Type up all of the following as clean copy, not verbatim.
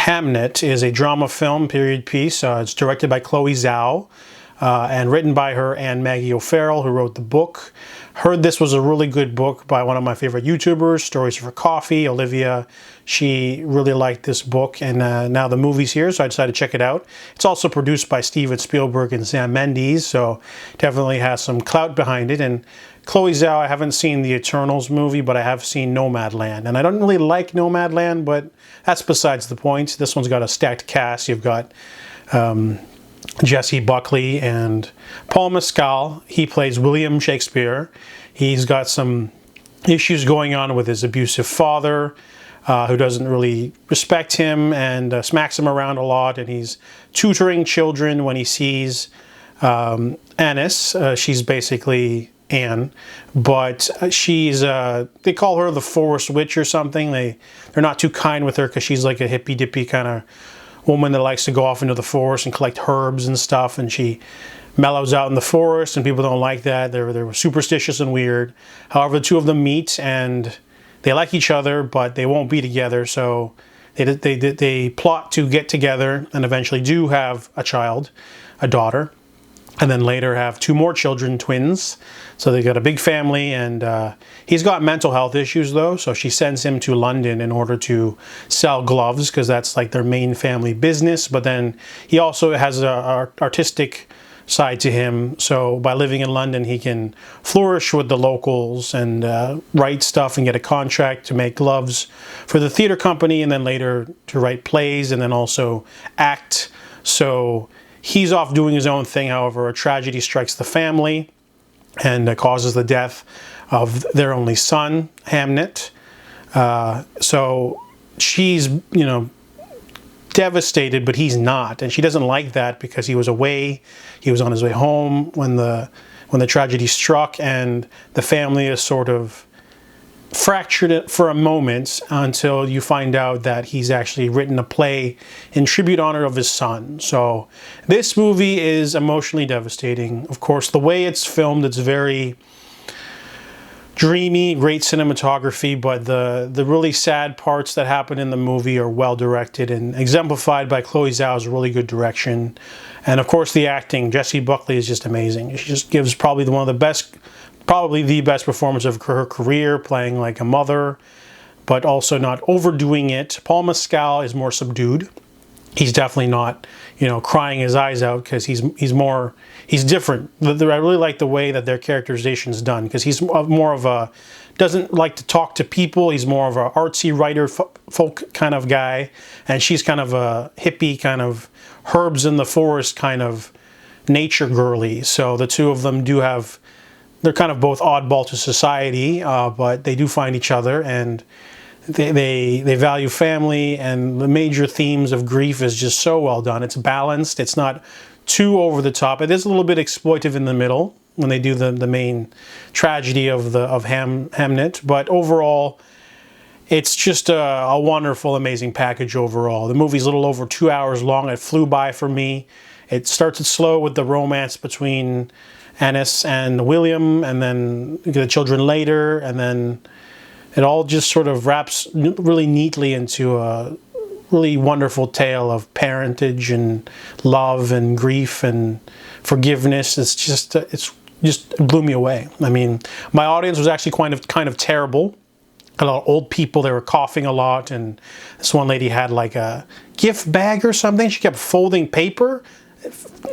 Hamnet is a drama film, period piece. It's directed by Chloe Zhao and written by her and Maggie O'Farrell, who wrote the book. Heard this was a really good book by one of my favorite YouTubers, Stories for Coffee, Olivia. She really liked this book, and now the movie's here, so I decided to check it out. It's also produced by Steven Spielberg and Sam Mendes, so definitely has some clout behind it. And Chloe Zhao, I haven't seen the Eternals movie, but I have seen Nomadland. And I don't really like Nomadland, but that's besides the point. This one's got a stacked cast. You've got Jesse Buckley and Paul Mescal. He plays William Shakespeare. He's got some issues going on with his abusive father, who doesn't really respect him and smacks him around a lot. And he's tutoring children when he sees Agnes. She's basically Anne, but she's they call her the forest witch or something. They're not too kind with her because she's like a hippy dippy kind of woman that likes to go off into the forest and collect herbs and stuff, and she mellows out in the forest, and people don't like that. They're superstitious and weird. However, the two of them meet and they like each other, but they won't be together, so they plot to get together and eventually do have a child, a daughter, and then later have two more children, twins. So they got a big family, and he's got mental health issues though, so she sends him to London in order to sell gloves because that's like their main family business. But then he also has an artistic side to him, so by living in London he can flourish with the locals and write stuff and get a contract to make gloves for the theater company, and then later to write plays and then also act. So he's off doing his own thing. However, a tragedy strikes the family and causes the death of their only son, Hamnet. So she's, devastated, but he's not, and she doesn't like that because he was away. He was on his way home when the tragedy struck, and the family is sort of fractured it for a moment until you find out that he's actually written a play in tribute honor of his son. So this movie is emotionally devastating. Of course, the way it's filmed, it's very dreamy, great cinematography, but the really sad parts that happen in the movie are well directed and exemplified by Chloe Zhao's really good direction. And of course the acting, Jessie Buckley is just amazing. She just gives probably the best performance of her career, playing like a mother, but also not overdoing it. Paul Mescal is more subdued. He's definitely not, crying his eyes out because he's different. I really like the way that their characterization is done because he's more of a, doesn't like to talk to people. He's more of a artsy writer folk kind of guy, and she's kind of a hippie kind of herbs in the forest kind of nature girly. So the two of them they're kind of both oddball to society, but they do find each other, and they value family, and the major themes of grief is just so well done. It's balanced. It's not too over the top. It is a little bit exploitive in the middle when they do the main tragedy of Hamnet, but overall it's just a wonderful, amazing package overall. The movie's a little over 2 hours long. It flew by for me. It starts it slow with the romance between Agnes and William, and then the children later, and then it all just sort of wraps really neatly into a really wonderful tale of parentage and love and grief and forgiveness. It just blew me away. I mean, my audience was actually kind of terrible. A lot of old people, they were coughing a lot, and this one lady had like a gift bag or something. She kept folding paper.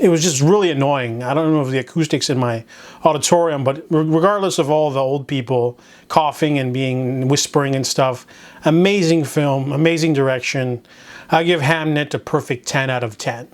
It was just really annoying. I don't know if the acoustics in my auditorium, but regardless of all the old people coughing and whispering and stuff, amazing film, amazing direction. I give Hamnet a perfect 10 out of 10.